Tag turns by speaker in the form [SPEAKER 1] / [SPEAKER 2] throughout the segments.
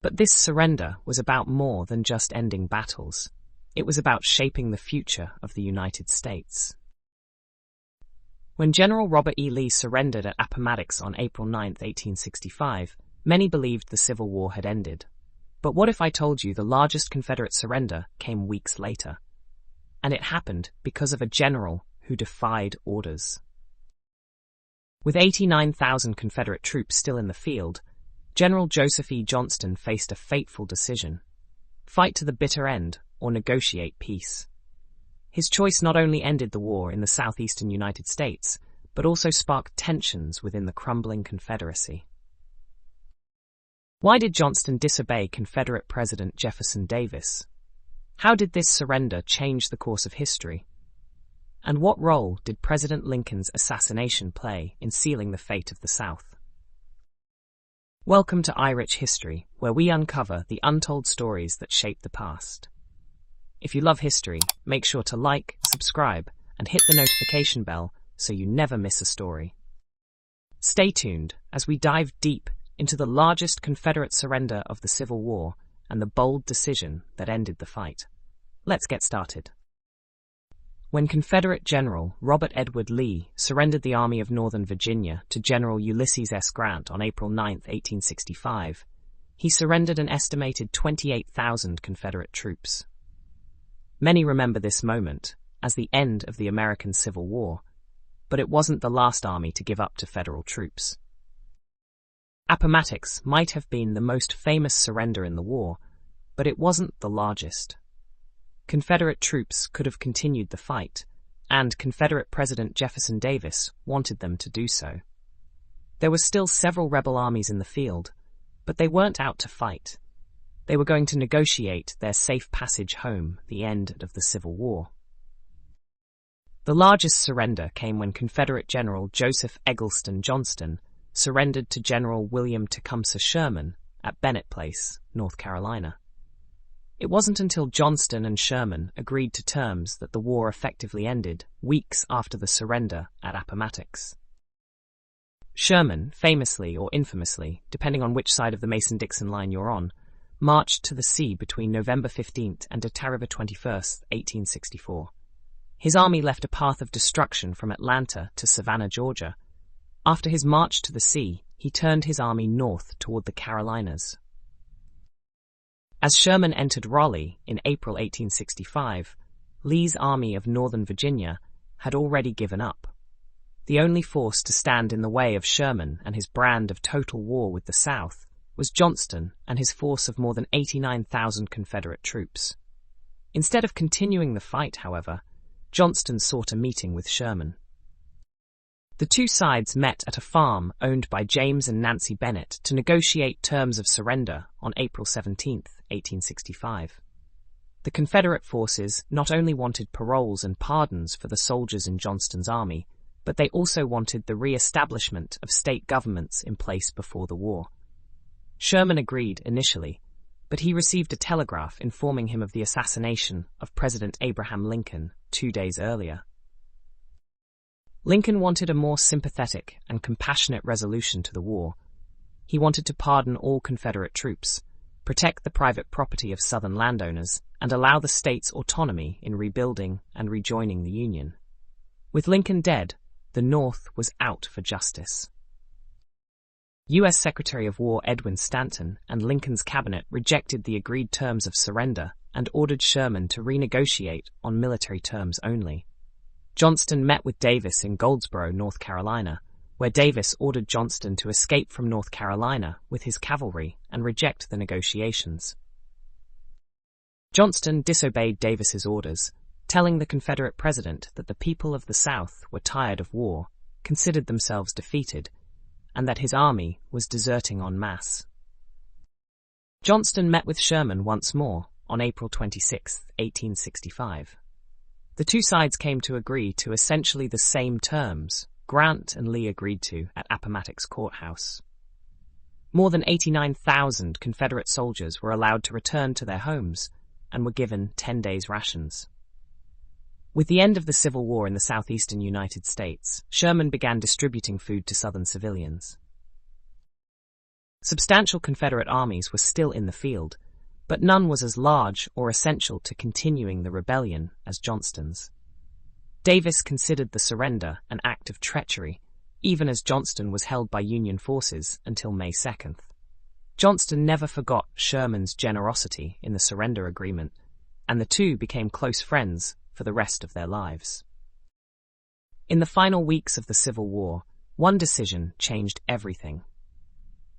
[SPEAKER 1] But this surrender was about more than just ending battles. It was about shaping the future of the United States. When General Robert E. Lee surrendered at Appomattox on April 9, 1865, many believed the Civil War had ended. But what if I told you the largest Confederate surrender came weeks later? And it happened because of a general who defied orders. With 89,000 Confederate troops still in the field, General Joseph E. Johnston faced a fateful decision: fight to the bitter end or negotiate peace. His choice not only ended the war in the southeastern United States, but also sparked tensions within the crumbling Confederacy. Why did Johnston disobey Confederate President Jefferson Davis? How did this surrender change the course of history? And what role did President Lincoln's assassination play in sealing the fate of the South? Welcome to EyeRich History, where we uncover the untold stories that shape the past. If you love history, make sure to like, subscribe, and hit the notification bell so you never miss a story. Stay tuned as we dive deep into the largest Confederate surrender of the Civil War and the bold decision that ended the fight. Let's get started. When Confederate General Robert Edward Lee surrendered the Army of Northern Virginia to General Ulysses S. Grant on April 9, 1865, he surrendered an estimated 28,000 Confederate troops. Many remember this moment as the end of the American Civil War, but it wasn't the last army to give up to Federal troops. Appomattox might have been the most famous surrender in the war, but it wasn't the largest. Confederate troops could have continued the fight, and Confederate President Jefferson Davis wanted them to do so. There were still several rebel armies in the field, but they weren't out to fight. They were going to negotiate their safe passage home, the end of the Civil War. The largest surrender came when Confederate General Joseph Eggleston Johnston surrendered to General William Tecumseh Sherman at Bennett Place, North Carolina. It wasn't until Johnston and Sherman agreed to terms that the war effectively ended, weeks after the surrender at Appomattox. Sherman, famously or infamously, depending on which side of the Mason-Dixon line you're on, marched to the sea between November 15th and October 21st, 1864. His army left a path of destruction from Atlanta to Savannah, Georgia. After his march to the sea, he turned his army north toward the Carolinas. As Sherman entered Raleigh in April 1865, Lee's Army of Northern Virginia had already given up. The only force to stand in the way of Sherman and his brand of total war with the South was Johnston and his force of more than 89,000 Confederate troops. Instead of continuing the fight, however, Johnston sought a meeting with Sherman. The two sides met at a farm owned by James and Nancy Bennett to negotiate terms of surrender on April 17, 1865. The Confederate forces not only wanted paroles and pardons for the soldiers in Johnston's army, but they also wanted the re-establishment of state governments in place before the war. Sherman agreed initially, but he received a telegraph informing him of the assassination of President Abraham Lincoln 2 days earlier. Lincoln wanted a more sympathetic and compassionate resolution to the war. He wanted to pardon all Confederate troops, protect the private property of Southern landowners, and allow the state's autonomy in rebuilding and rejoining the Union. With Lincoln dead, the North was out for justice. U.S. Secretary of War Edwin Stanton and Lincoln's cabinet rejected the agreed terms of surrender and ordered Sherman to renegotiate on military terms only. Johnston met with Davis in Goldsboro, North Carolina, where Davis ordered Johnston to escape from North Carolina with his cavalry and reject the negotiations. Johnston disobeyed Davis's orders, telling the Confederate president that the people of the South were tired of war, considered themselves defeated, and that his army was deserting en masse. Johnston met with Sherman once more on April 26, 1865. The two sides came to agree to essentially the same terms Grant and Lee agreed to at Appomattox Courthouse. More than 89,000 Confederate soldiers were allowed to return to their homes and were given 10 days' rations. With the end of the Civil War in the southeastern United States, Sherman began distributing food to Southern civilians. Substantial Confederate armies were still in the field, but none was as large or essential to continuing the rebellion as Johnston's. Davis considered the surrender an act of treachery, even as Johnston was held by Union forces until May 2nd. Johnston never forgot Sherman's generosity in the surrender agreement, and the two became close friends for the rest of their lives. In the final weeks of the Civil War, one decision changed everything.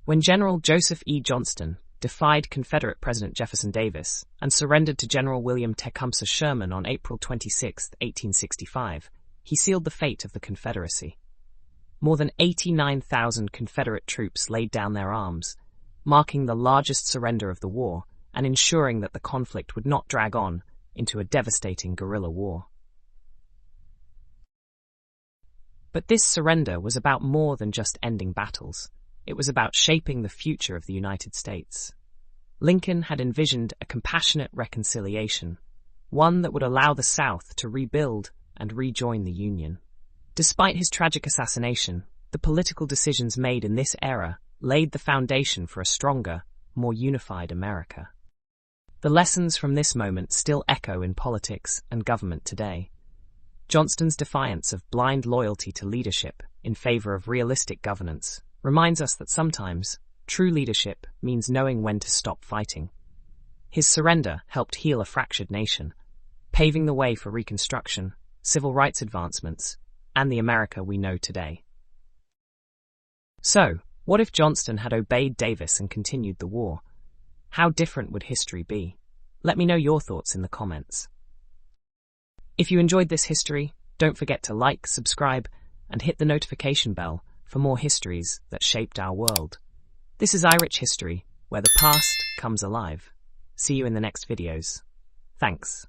[SPEAKER 1] When General Joseph E. Johnston defied Confederate President Jefferson Davis and surrendered to General William Tecumseh Sherman on April 26, 1865, he sealed the fate of the Confederacy. More than 89,000 Confederate troops laid down their arms, marking the largest surrender of the war and ensuring that the conflict would not drag on into a devastating guerrilla war. But this surrender was about more than just ending battles. It was about shaping the future of the United States. Lincoln had envisioned a compassionate reconciliation, one that would allow the South to rebuild and rejoin the Union. Despite his tragic assassination, the political decisions made in this era laid the foundation for a stronger, more unified America. The lessons from this moment still echo in politics and government today. Johnston's defiance of blind loyalty to leadership in favor of realistic governance reminds us that sometimes true leadership means knowing when to stop fighting. His surrender helped heal a fractured nation, paving the way for Reconstruction, civil rights advancements, and the America we know today. So, what if Johnston had obeyed Davis and continued the war? How different would history be? Let me know your thoughts in the comments. If you enjoyed this history, don't forget to like, subscribe, and hit the notification bell for more histories that shaped our world. This is EyeRich History, where the past comes alive. See you in the next videos. Thanks.